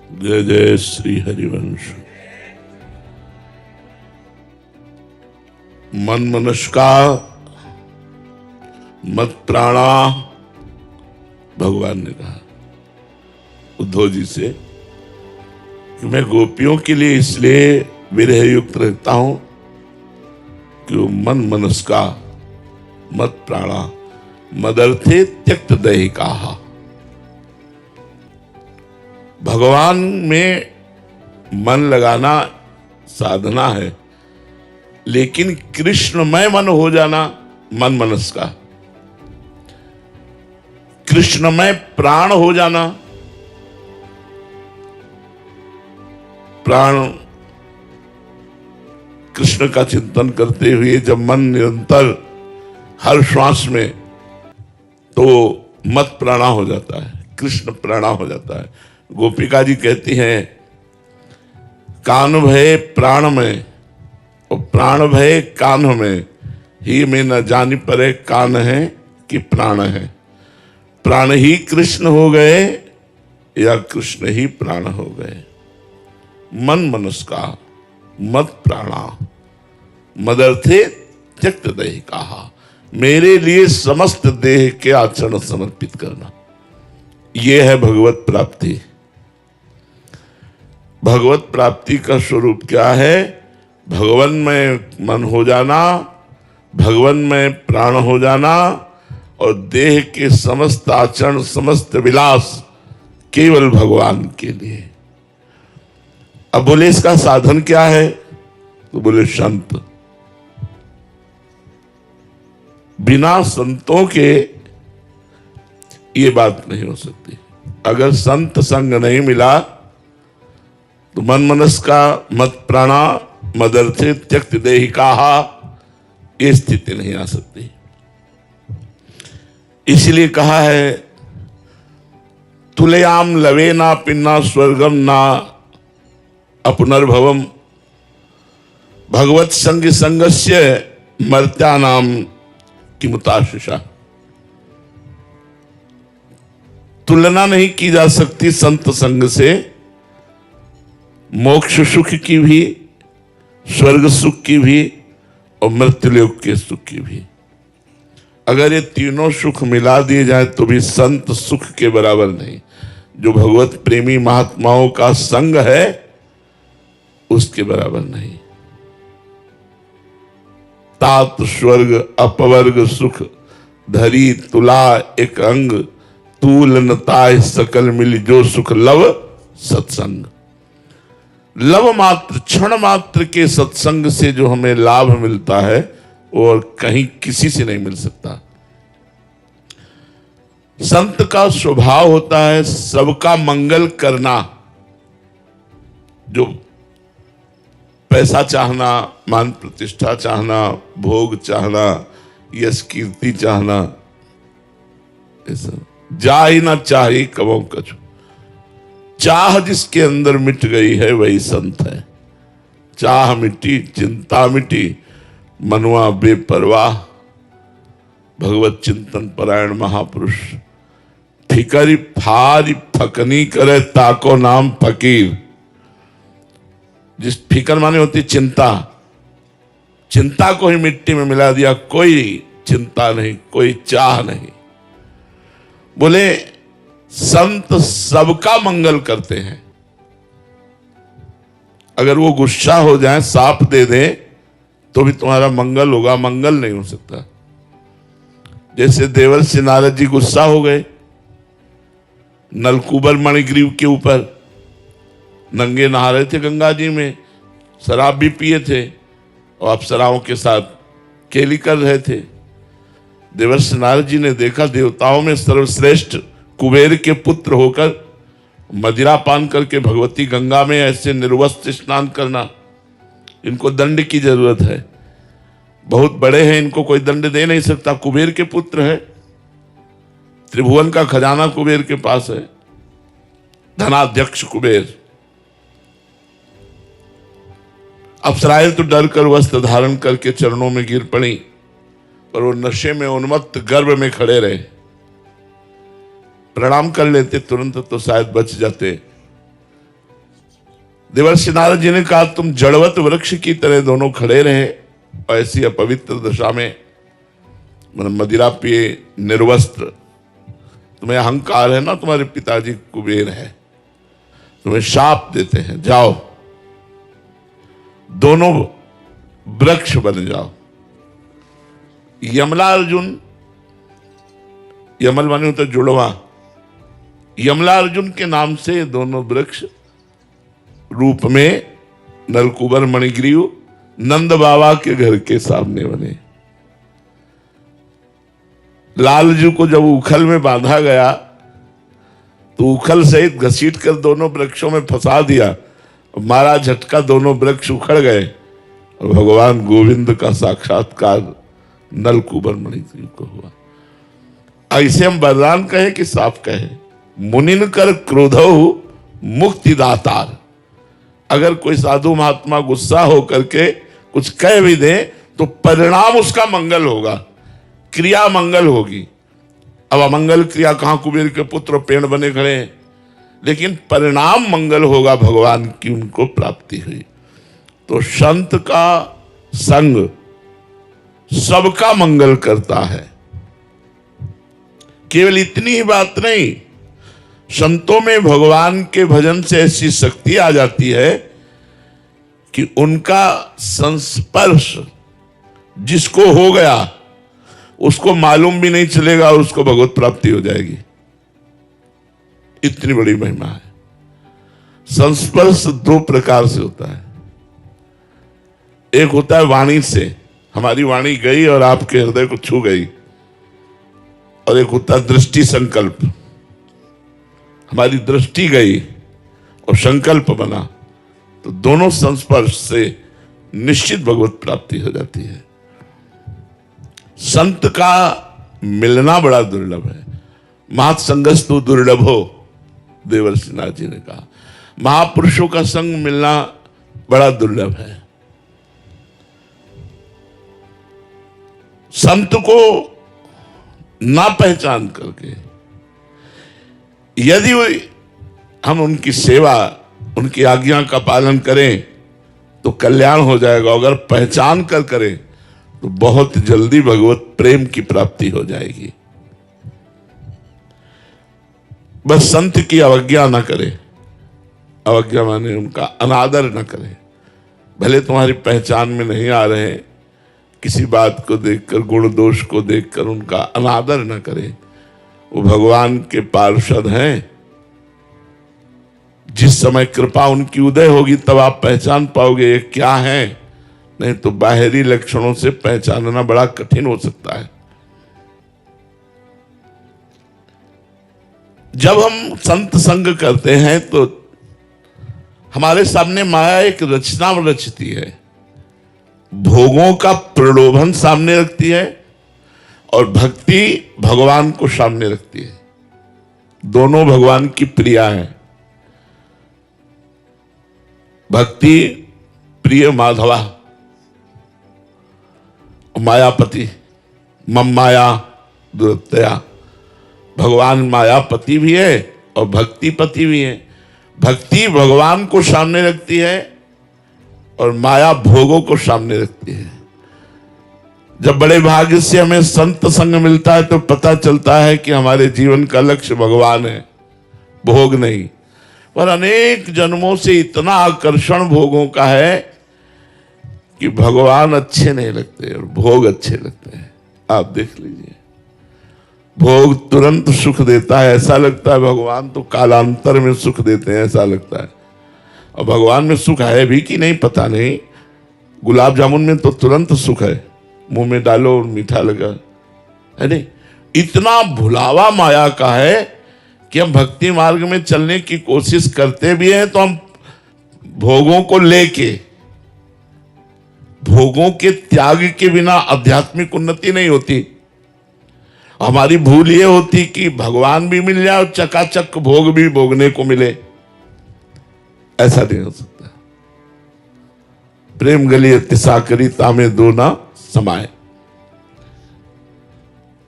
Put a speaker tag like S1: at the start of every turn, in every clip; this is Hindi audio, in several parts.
S1: जय जय श्री हरिवंश। मन मनुष्का मत प्राणा, भगवान ने कहा उद्धव जी से कि मैं गोपियों के लिए इसलिए विरह युक्त रहता हूं कि वो मन मनस्का मत प्राणा मदर्थे त्यक्त दैहिका। भगवान में मन लगाना साधना है, लेकिन कृष्णमय मन हो जाना मन मनस का, कृष्णमय प्राण हो जाना, प्राण कृष्ण का चिंतन करते हुए जब मन निरंतर हर श्वास में, तो मत प्राणा हो जाता है, कृष्ण प्राणा हो जाता है। गोपिका जी कहती हैं कान भय प्राण में और प्राण भय कान में, ही में न जानी परे कान है कि प्राण है। प्राण ही कृष्ण हो गए या कृष्ण ही प्राण हो गए। मन मनस्का मत प्राणा मदर्थे त्यक्त दैहिका, मेरे लिए समस्त देह के आचरण समर्पित करना, यह है भगवत प्राप्ति। भगवत प्राप्ति का स्वरूप क्या है? भगवान में मन हो जाना, भगवान में प्राण हो जाना और देह के समस्त आचरण समस्त विलास केवल भगवान के लिए। अब बोले इसका साधन क्या है? तो बोले संत। बिना संतों के ये बात नहीं हो सकती। अगर संत संग नहीं मिला तो मन मनस का मत प्राणा मदर्थे त्यक्त देहिका, ये स्थिति नहीं आ सकती। इसलिए कहा है तुलयाम लवे ना पिन्ना स्वर्गम ना अपनर्भवम, भगवत संग संगस्य मर्त्यानाम किमुताशिषा। तुलना नहीं की जा सकती संत संग से, मोक्ष सुख की भी, स्वर्ग सुख की भी और मृत्युलोक के सुख की भी। अगर ये तीनों सुख मिला दिए जाए तो भी संत सुख के बराबर नहीं। जो भगवत प्रेमी महात्माओं का संग है उसके बराबर नहीं। तात स्वर्ग अपवर्ग सुख धरी तुला एक अंग, तूल नताय सकल मिली जो सुख लव सत्संग। लव मात्र क्षण मात्र के सत्संग से जो हमें लाभ मिलता है और कहीं किसी से नहीं मिल सकता। संत का स्वभाव होता है सबका मंगल करना। जो पैसा चाहना, मान प्रतिष्ठा चाहना, भोग चाहना, यश कीर्ति चाहना, जा ही ना चाहे कबों कछु, चाह जिसके अंदर मिट गई है वही संत है। चाह मिटी चिंता मिटी, मनुआ बेपरवाह, भगवत चिंतन परायण महापुरुष। फिकरी फारी फकनी करे ताको नाम फकीर। जिस फिकर माने होती चिंता, चिंता को ही मिट्टी में मिला दिया, कोई चिंता नहीं, कोई चाह नहीं। बोले संत सबका मंगल करते हैं। अगर वो गुस्सा हो जाए, साप दे दे तो भी तुम्हारा मंगल होगा, मंगल नहीं हो सकता। जैसे देवर्षि नारद जी गुस्सा हो गए, नलकूबर मणिग्रीव के ऊपर, नंगे नहा रहे थे गंगा जी में, शराब भी पिए थे और अप्सराओं के साथ खेली कर रहे थे। देवर्षि नारद जी ने देखा देवताओं में सर्वश्रेष्ठ कुबेर के पुत्र होकर मदिरा पान करके भगवती गंगा में ऐसे निर्वस्त्र स्नान करना, इनको दंड की जरूरत है। बहुत बड़े हैं, इनको कोई दंड दे नहीं सकता। कुबेर के पुत्र है, त्रिभुवन का खजाना कुबेर के पास है, धनाध्यक्ष कुबेर। अप्सराएं तो डर कर वस्त्र धारण करके चरणों में गिर पड़ी, पर वो नशे में उन्मत्त गर्भ में खड़े रहे। प्रणाम कर लेते तुरंत तो शायद बच जाते, देवर्षि नारद जी ने कहा तुम जड़वत वृक्ष की तरह दोनों खड़े रहे और ऐसी अपवित्र दशा में, मतलब मदिरा पिए निर्वस्त्र, तुम्हें अहंकार है ना, तुम्हारे पिताजी कुबेर है, तुम्हें शाप देते हैं, जाओ दोनों वृक्ष बन जाओ। यमला अर्जुन, यमल माने होता जुड़वा, यमला अर्जुन के नाम से दोनों वृक्ष रूप में नलकुबर मणिग्रीव नंद बाबा के घर के सामने बने। लाल जी को जब उखल में बांधा गया तो उखल सहित घसीट कर दोनों वृक्षों में फंसा दिया, मारा झटका, दोनों वृक्ष उखड़ गए और भगवान गोविंद का साक्षात्कार नलकुबर मणिग्रीव को हुआ। ऐसे हम वरदान कहें कि साफ कहें, मुनिन कर क्रोधौ मुक्तिदातार। अगर कोई साधु महात्मा गुस्सा हो करके कुछ कह भी दे तो परिणाम उसका मंगल होगा, क्रिया मंगल होगी। अब अमंगल क्रिया कहां, कुबेर के पुत्र पेड़ बने खड़े हैं, लेकिन परिणाम मंगल होगा, भगवान की उनको प्राप्ति हुई। तो संत का संग सबका मंगल करता है। केवल इतनी ही बात नहीं, संतों में भगवान के भजन से ऐसी शक्ति आ जाती है कि उनका संस्पर्श जिसको हो गया उसको मालूम भी नहीं चलेगा और उसको भगवत प्राप्ति हो जाएगी। इतनी बड़ी महिमा है। संस्पर्श दो प्रकार से होता है, एक होता है वाणी से, हमारी वाणी गई और आपके हृदय को छू गई, और एक होता है दृष्टि संकल्प, हमारी दृष्टि गई और संकल्प बना, तो दोनों संस्पर्श से निश्चित भगवत प्राप्ति हो जाती है। संत का मिलना बड़ा दुर्लभ है। महत्संगस्तु दुर्लभो, देवर्षि नारद जी ने कहा, महापुरुषों का संग मिलना बड़ा दुर्लभ है। संत को ना पहचान करके यदि हम उनकी सेवा, उनकी आज्ञा का पालन करें तो कल्याण हो जाएगा। अगर पहचान कर करें तो बहुत जल्दी भगवत प्रेम की प्राप्ति हो जाएगी। बस संत की अवज्ञा ना करें, अवज्ञा माने उनका अनादर ना करें। भले तुम्हारी पहचान में नहीं आ रहे, किसी बात को देखकर, गुण दोष को देखकर उनका अनादर न करें। वो भगवान के पार्षद हैं। जिस समय कृपा उनकी उदय होगी तब आप पहचान पाओगे ये क्या है, नहीं तो बाहरी लक्षणों से पहचानना बड़ा कठिन हो सकता है। जब हम संत संग करते हैं तो हमारे सामने माया एक रचना रचती है, भोगों का प्रलोभन सामने रखती है और भक्ति भगवान को सामने रखती है। दोनों भगवान की प्रिया है। भक्ति प्रिय माधवा, मायापति मम माया दुरत्या। भगवान मायापति भी है और भक्ति पति भी है। भक्ति भगवान को सामने रखती है और माया भोगों को सामने रखती है। जब बड़े भाग्य से हमें संत संग मिलता है तो पता चलता है कि हमारे जीवन का लक्ष्य भगवान है, भोग नहीं। पर अनेक जन्मों से इतना आकर्षण भोगों का है कि भगवान अच्छे नहीं लगते और भोग अच्छे लगते हैं। आप देख लीजिए, भोग तुरंत सुख देता है, ऐसा लगता है भगवान तो कालांतर में सुख देते हैं, ऐसा लगता है। और भगवान में सुख है भी कि नहीं पता नहीं। गुलाब जामुन में तो तुरंत सुख है, मुंह में डालो और मीठा लगा, है नहीं। इतना भुलावा माया का है कि हम भक्ति मार्ग में चलने की कोशिश करते भी हैं तो हम भोगों को लेके, भोगों के त्याग के बिना आध्यात्मिक उन्नति नहीं होती। हमारी भूल ये होती कि भगवान भी मिल जाए और चकाचक भोग भी भोगने को मिले। ऐसा नहीं हो सकता। प्रेम गली तिसाकरी तामे दो ना समाए।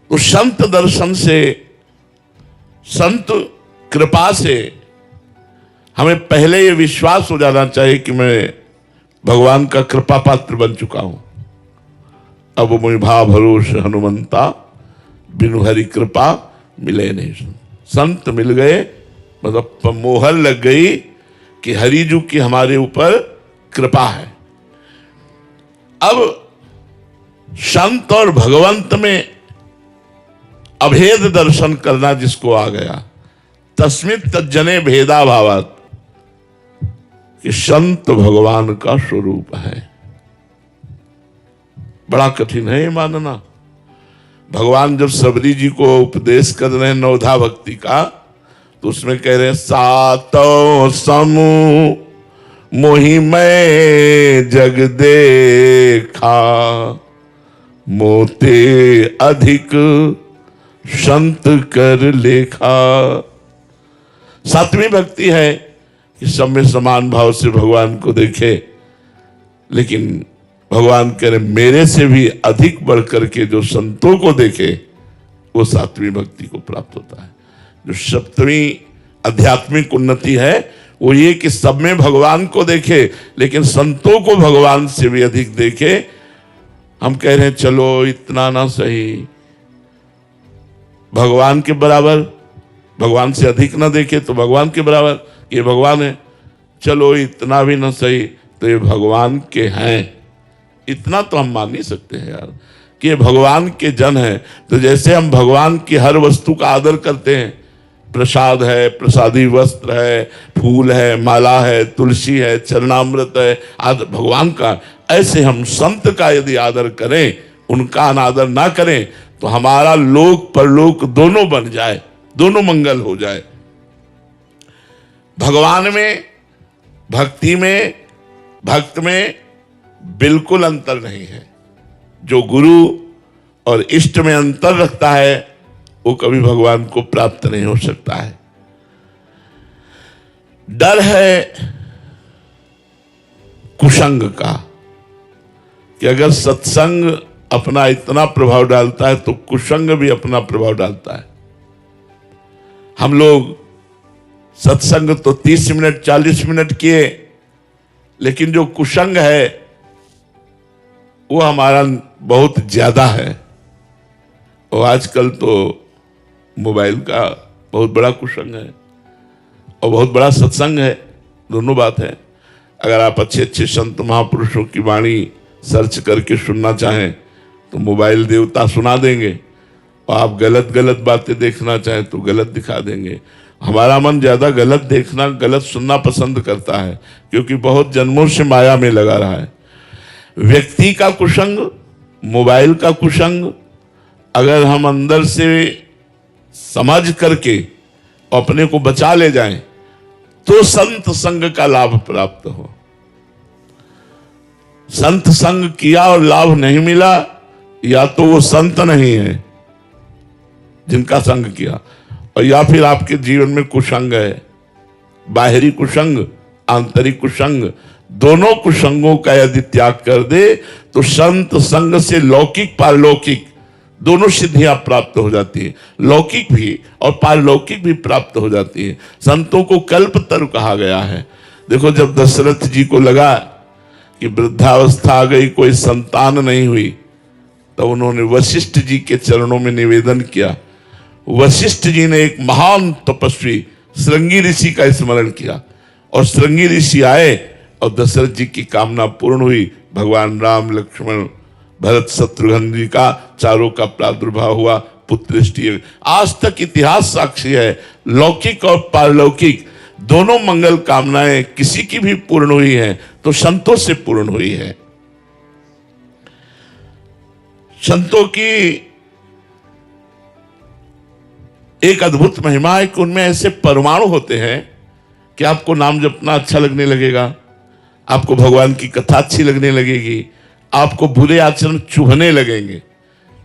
S1: तो संत दर्शन से, संत कृपा से हमें पहले ये विश्वास हो जाना चाहिए कि मैं भगवान का कृपा पात्र बन चुका हूं। अब मुझे भा भरोस हनुमंता, बिनु हरि कृपा मिले नहीं। संत मिल गए मतलब मोहर लग गई कि हरिजू की हमारे ऊपर कृपा है। अब संत और भगवंत में अभेद दर्शन करना जिसको आ गया, तस्मित् तज्जने भेदा भावात, कि संत भगवान का स्वरूप है। बड़ा कठिन है ये मानना। भगवान जब सबरी जी को उपदेश कर रहे हैं नवधा भक्ति का, तो उसमें कह रहे हैं सातो समूह मोहि मैं जग देखा, मोते अधिक संत कर लेखा। सातवीं भक्ति है कि सब में समान भाव से भगवान को देखे, लेकिन भगवान कह रहे मेरे से भी अधिक बढ़ करके जो संतों को देखे वो सातवीं भक्ति को प्राप्त होता है। जो सप्तवीं आध्यात्मिक उन्नति है वो ये कि सब में भगवान को देखे, लेकिन संतों को भगवान से भी अधिक देखे। हम कह रहे हैं चलो इतना ना सही, भगवान के बराबर, भगवान से अधिक ना देखे तो भगवान के बराबर, ये भगवान है। चलो इतना भी ना सही तो ये भगवान के हैं। इतना तो हम मान नहीं सकते हैं यार कि ये भगवान के जन हैं। तो जैसे हम भगवान की हर वस्तु का आदर करते हैं, प्रसाद है, प्रसादी वस्त्र है, फूल है, माला है, तुलसी है, चरणामृत है, आदर भगवान का, ऐसे हम संत का यदि आदर करें, उनका अनादर ना करें तो हमारा लोक परलोक दोनों बन जाए, दोनों मंगल हो जाए। भगवान में, भक्ति में, भक्त में बिल्कुल अंतर नहीं है। जो गुरु और इष्ट में अंतर रखता है वो कभी भगवान को प्राप्त नहीं हो सकता है। डर है कुसंग का कि अगर सत्संग अपना इतना प्रभाव डालता है तो कुसंग भी अपना प्रभाव डालता है। हम लोग सत्संग तो 30 मिनट 40 मिनट किए, लेकिन जो कुसंग है वो हमारा बहुत ज्यादा है। और आजकल तो मोबाइल का बहुत बड़ा कुसंग है और बहुत बड़ा सत्संग है, दोनों बात है। अगर आप अच्छे अच्छे संत महापुरुषों की वाणी सर्च करके सुनना चाहें तो मोबाइल देवता सुना देंगे, और आप गलत गलत बातें देखना चाहें तो गलत दिखा देंगे। हमारा मन ज्यादा गलत देखना, गलत सुनना पसंद करता है, क्योंकि बहुत जन्मों से माया में लगा रहा है। व्यक्ति का कुसंग, मोबाइल का कुसंग, अगर हम अंदर से समझ करके अपने को बचा ले जाएं तो संत संग का लाभ प्राप्त हो। संत संग किया और लाभ नहीं मिला, या तो वो संत नहीं है जिनका संग किया, और या फिर आपके जीवन में कुसंग है, बाहरी कुसंग, आंतरिक कुसंग। दोनों कुसंगों का यदि त्याग कर दे तो संत संग से लौकिक पारलौकिक दोनों सिद्धियां प्राप्त हो जाती है। लौकिक भी और पारलौकिक भी प्राप्त हो जाती है। संतों को कल्पतरु कहा गया है। देखो, जब दशरथ जी को लगा कि वृद्धावस्था आ गई, कोई संतान नहीं हुई, तो उन्होंने वशिष्ठ जी के चरणों में निवेदन किया। वशिष्ठ जी ने एक महान तपस्वी श्रृंगी ऋषि का स्मरण किया, और श्रृंगी ऋषि आए और दशरथ जी की कामना पूर्ण हुई। भगवान राम, लक्ष्मण, भरत, शत्रुघ्न जी का चारों का प्रादुर्भाव हुआ, पुत्रष्टि। आज तक इतिहास साक्षी है, लौकिक और पारलौकिक दोनों मंगल कामनाएं किसी की भी पूर्ण हुई हैं तो संतों से पूर्ण हुई है। संतों की एक अद्भुत महिमा है कि उनमें ऐसे परमाणु होते हैं कि आपको नाम जपना अच्छा लगने लगेगा, आपको भगवान की कथा अच्छी लगने लगेगी, आपको बुरे आचरण चुभने लगेंगे।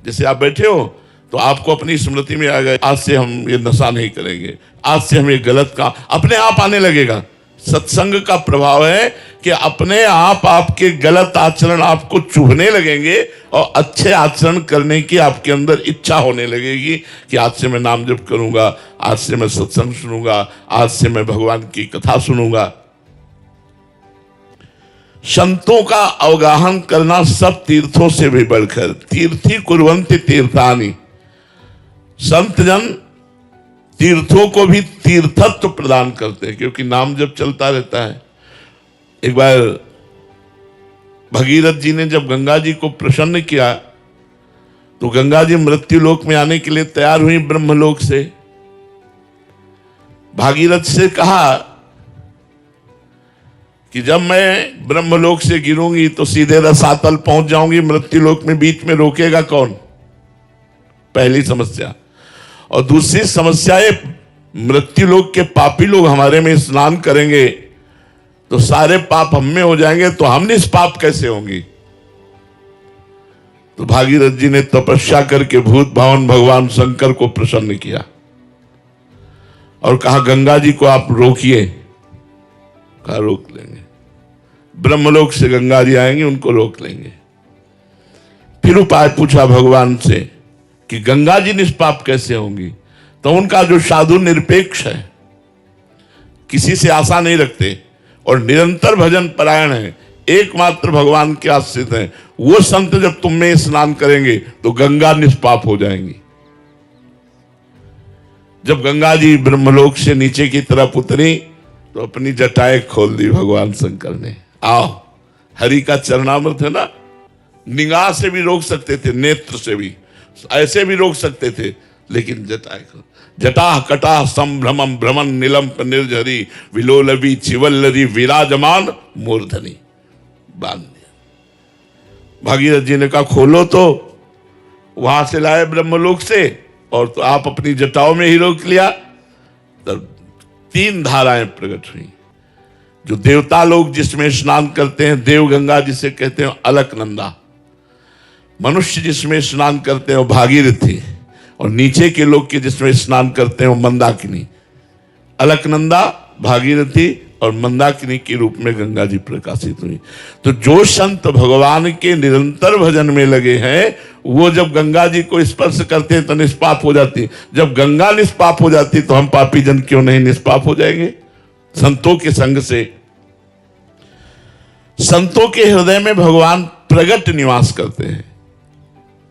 S1: जैसे आप बैठे हो तो आपको अपनी स्मृति में आ गए, आज से हम ये नशा नहीं करेंगे, आज से हम ये गलत काम, अपने आप आने लगेगा। सत्संग का प्रभाव है कि अपने आप आपके गलत आचरण आपको चुभने लगेंगे और अच्छे आचरण करने की आपके अंदर इच्छा होने लगेगी कि आज से मैं नाम जप करूंगा, आज से मैं सत्संग सुनूंगा, आज से मैं भगवान की कथा सुनूंगा। संतों का अवगाहन करना सब तीर्थों से भी बढ़कर, तीर्थी कुर्वन्ति तीर्थानि, संत जन तीर्थों को भी तीर्थत्व प्रदान करते हैं, क्योंकि नाम जब चलता रहता है। एक बार भगीरथ जी ने जब गंगा जी को प्रसन्न किया तो गंगा जी मृत्यु लोक में आने के लिए तैयार हुई ब्रह्मलोक से। भागीरथ से कहा कि जब मैं ब्रह्मलोक से गिरूंगी तो सीधे रसातल पहुंच जाऊंगी, मृत्यु लोक में बीच में रोकेगा कौन? पहली समस्या। और दूसरी समस्या है, मृत्यु लोक के पापी लोग हमारे में स्नान करेंगे तो सारे पाप हम में हो जाएंगे, तो हम निष्पाप कैसे होंगे? तो भागीरथ जी ने तपस्या करके भूत भावन भगवान शंकर को प्रसन्न किया और कहा गंगा जी को आप रोकिए। कहा रोक लेंगे, ब्रह्मलोक से गंगा जी आएंगे, उनको रोक लेंगे। फिर उपाय पूछा भगवान से कि गंगा जी निष्पाप कैसे होंगी? तो उनका जो साधु निरपेक्ष है, किसी से आशा नहीं रखते और निरंतर भजन परायण है, एकमात्र भगवान के आश्रित हैं, वो संत जब तुम में स्नान करेंगे तो गंगा निष्पाप हो जाएंगी। जब गंगा जी ब्रह्मलोक से नीचे की तरफ उतरी तो अपनी जटाएं खोल दी भगवान शंकर ने। आओ, हरि का चरणामृत है ना, निगाह से भी रोक सकते थे, नेत्र से भी, ऐसे भी रोक सकते थे, लेकिन जटाएं जटा कटा संभ्रमम भ्रमण नीलम निर्झरी विलोलवी चिवल्लरी विराजमान मूर्धनी बांध दिया। भागीरथ जी ने कहा खोलो, तो वहां से लाए ब्रह्मलोक से और तो आप अपनी जटाओं में ही रोक लिया। तब 3 धाराएं प्रकट हुई। जो देवता लोग जिसमें स्नान करते हैं देवगंगा जिसे कहते हैं अलकनंदा, मनुष्य जिसमें स्नान करते हैं वो भागीरथी, और नीचे के लोग के जिसमें स्नान करते हैं वो मंदाकिनी। अलकनंदा, भागीरथी और मंदाकिनी के रूप में गंगा जी प्रकाशित हुई। तो जो संत भगवान के निरंतर भजन में लगे हैं वो जब गंगा जी को स्पर्श करते हैं तो निष्पाप हो जाती। जब गंगा निष्पाप हो जाती तो हम पापी जन क्यों नहीं निष्पाप हो जाएंगे? संतों के संग से। संतों के हृदय में भगवान प्रगट निवास करते हैं।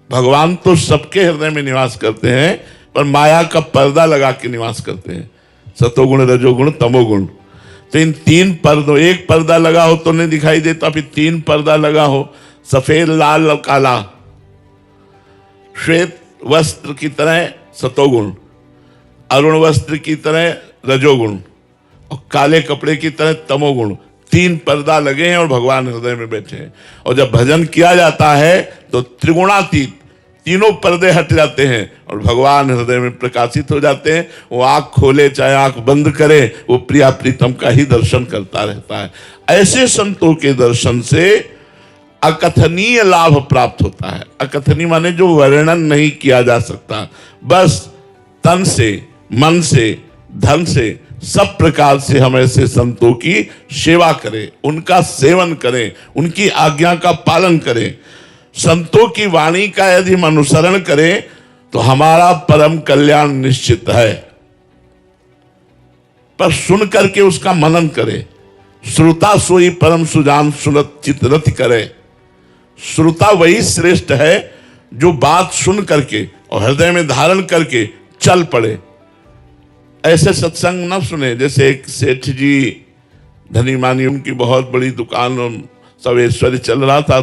S1: भगवान तो सबके हृदय में निवास करते हैं, पर माया का पर्दा लगा के निवास करते हैं, सतोगुण रजोगुण तमोगुण। तो इन 3 पर्दों, एक पर्दा लगा हो तो नहीं दिखाई देता, फिर 3 पर्दा लगा हो, सफेद लाल और काला, श्वेत वस्त्र की तरह सतोगुण, अरुण वस्त्र की तरह रजोगुण और काले कपड़े की तरह तमोगुण। 3 पर्दा लगे हैं और भगवान हृदय में बैठे हैं। और जब भजन किया जाता है तो त्रिगुणातीत तीनों पर्दे हट जाते हैं और भगवान हृदय में प्रकाशित हो जाते हैं। वो आंख खोले चाहे आंख बंद करे, वो प्रिया प्रीतम का ही दर्शन करता रहता है। ऐसे संतों के दर्शन से अकथनीय लाभ प्राप्त होता है। अकथनीय माने जो वर्णन नहीं किया जा सकता। बस तन से, मन से, धन से, सब प्रकार से हम ऐसे संतों की सेवा करें, उनका सेवन करें, उनकी आज्ञा का पालन करें। संतों की वाणी का यदि हम अनुसरण करें तो हमारा परम कल्याण निश्चित है। पर सुन करके उसका मनन करें। श्रोता सोई परम सुजान सुनत चित रति करे। श्रोता वही श्रेष्ठ है जो बात सुन करके और हृदय में धारण करके चल पड़े। ऐसे सत्संग न सुने। जैसे एक सेठ जी धनी मानी, उनकी बहुत बड़ी दुकान और सब ऐश्वर्य चल रहा था,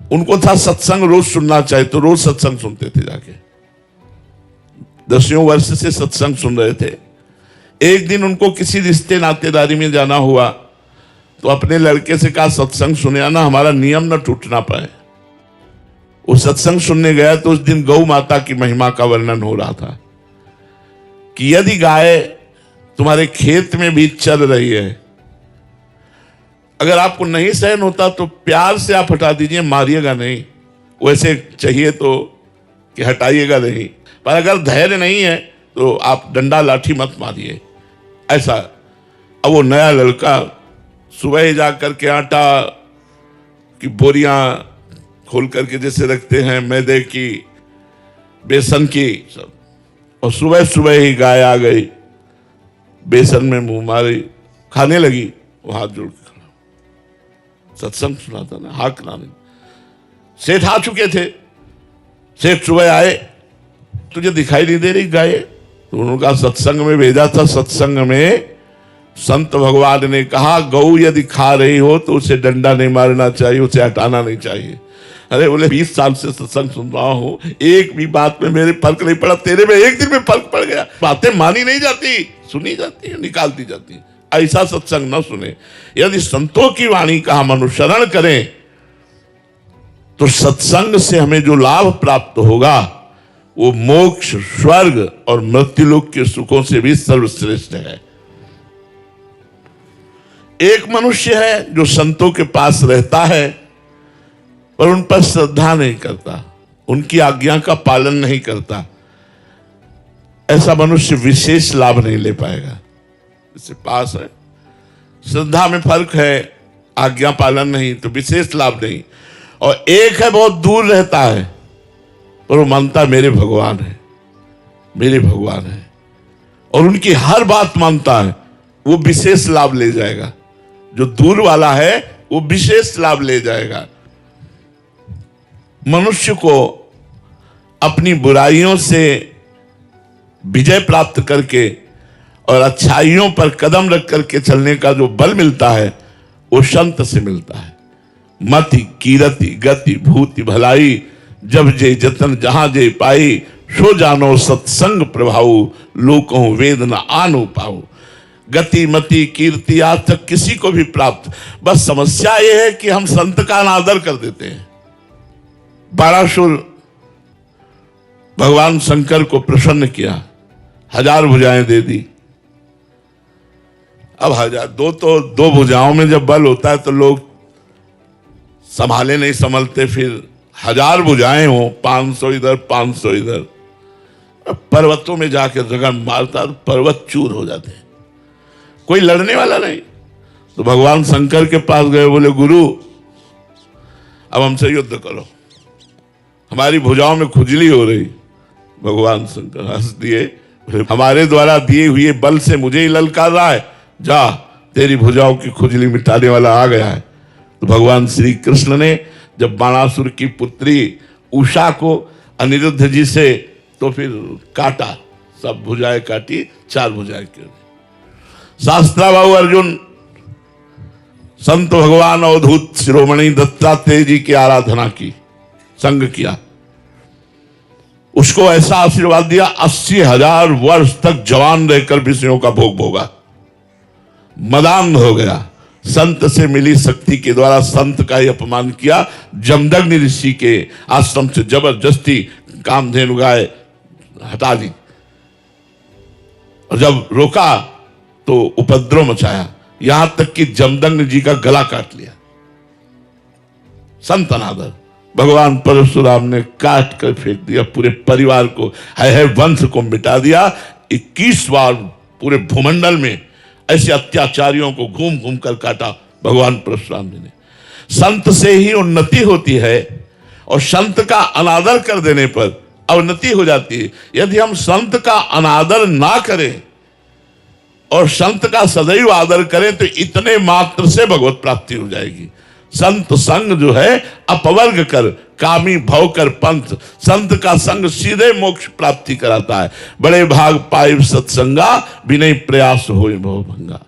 S1: उनको था सत्संग रोज सुनना चाहिए, तो रोज सत्संग सुनते थे जाके। 10 वर्ष से सत्संग सुन रहे थे। एक दिन उनको किसी रिश्ते नातेदारी में जाना हुआ तो अपने लड़के से कहा सत्संग सुने आना, हमारा नियम न टूटना पाए। वो सत्संग सुनने गया तो उस दिन गौ माता की महिमा का वर्णन हो रहा था कि यदि गाय तुम्हारे खेत में भी चल रही है, अगर आपको नहीं सहन होता तो प्यार से आप हटा दीजिए, मारिएगा नहीं। वैसे चाहिए तो कि हटाइएगा नहीं, पर अगर धैर्य नहीं है तो आप डंडा लाठी मत मारिए। ऐसा अब वो नया लड़का सुबह ही जा करके आटा की बोरियां खोल करके जैसे रखते हैं मैदे की, बेसन की सब, और सुबह सुबह ही गाय आ गई, बेसन में मुंह मारी, खाने लगी, वो हाथ जोड़ के खड़ा, सत्संग सुनाता ना, हाथ खिलाने। सेठ आ चुके थे, सेठ सुबह आए, तुझे दिखाई नहीं दे रही गाय? तो उन्होंने कहा सत्संग में भेजा था, सत्संग में संत भगवान ने कहा गऊ यदि खा रही हो तो उसे डंडा नहीं मारना चाहिए, उसे हटाना नहीं चाहिए। अरे बोले 20 साल से सत्संग सुन रहा हूं, एक भी बात में मेरे फर्क नहीं पड़ा, तेरे में एक दिन में फर्क पड़ गया। बातें मानी नहीं जाती, सुनी जाती है, निकालती जाती है। ऐसा सत्संग न सुने। यदि संतों की वाणी का हम अनुसरण करें तो सत्संग से हमें जो लाभ प्राप्त होगा वो मोक्ष, स्वर्ग और मृत्युलोक के सुखों से भी सर्वश्रेष्ठ है। एक मनुष्य है जो संतों के पास रहता है पर उन पर श्रद्धा नहीं करता, उनकी आज्ञा का पालन नहीं करता। ऐसा मनुष्य विशेष लाभ नहीं ले पाएगा। इससे पास है, श्रद्धा में फर्क है, आज्ञा पालन नहीं, तो विशेष लाभ नहीं। और एक है बहुत दूर रहता है पर वो मानता मेरे भगवान है, मेरे भगवान है, और उनकी हर बात मानता है, वो विशेष लाभ ले जाएगा। जो दूर वाला है वो विशेष लाभ ले जाएगा। मनुष्य को अपनी बुराइयों से विजय प्राप्त करके और अच्छाइयों पर कदम रख करके चलने का जो बल मिलता है वो संत से मिलता है। मति कीरति गति भूति भलाई, जब जे जतन जहां जे पाई, सो जानो सत्संग प्रभाऊ, लोकों वेद न आनो पाऊ। गति मति कीर्ति आज तक किसी को भी प्राप्त, बस समस्या यह है कि हम संत का अनादर कर देते हैं। बाणासुर भगवान शंकर को प्रसन्न किया, 1000 भुजाएं दे दी। अब 1000 दो भुजाओं में जब बल होता है तो लोग संभाले नहीं संभलते, फिर 1000 भुजाएं हो, 500 इधर 500 इधर, पर्वतों में जाके रगड़ मारता, पर्वत चूर हो जाते हैं, कोई लड़ने वाला नहीं। तो भगवान शंकर के पास गए, बोले गुरु अब हमसे युद्ध करो, हमारी भुजाओं में खुजली हो रही। भगवान शंकर हंस दिए, हमारे द्वारा दिए हुए बल से मुझे ही ललकार रहा है, जा तेरी भुजाओं की खुजली मिटाने वाला आ गया है। तो भगवान श्री कृष्ण ने जब बाणासुर की पुत्री उषा को अनिरुद्ध जी से तो फिर काटा, सब भुजाएं काटी, 4 भुजाएं की। शास्त्राबाहु अर्जुन संत भगवान अवधूत शिरोमणि दत्तात्रेय जी की आराधना की, संग किया, उसको ऐसा आशीर्वाद दिया 80,000 वर्ष तक जवान रहकर विषयों का भोग भोगा, मदांध हो गया। संत से मिली शक्ति के द्वारा संत का ही अपमान किया, जमदग्नि ऋषि के आश्रम से जबरदस्ती कामधेनु गाय हटा दी, और जब रोका तो उपद्रव मचाया, यहां तक कि जमदग्नि जी का गला काट लिया। संत अनादर भगवान परशुराम ने काट कर फेंक दिया, पूरे परिवार को, है वंश को मिटा दिया। 21 बार पूरे भूमंडल में ऐसे अत्याचारियों को घूम घूम कर काटा भगवान परशुराम जी ने। संत से ही उन्नति होती है और संत का अनादर कर देने पर अवनति हो जाती है। यदि हम संत का अनादर ना करें और संत का सदैव आदर करें तो इतने मात्र से भगवत प्राप्ति हो जाएगी। संत संग जो है अपवर्ग कर, कामी भव कर पंथ, संत का संग सीधे मोक्ष प्राप्ति कराता है। बड़े भाग पाए सत्संगा, विनय प्रयास होए भव भंगा।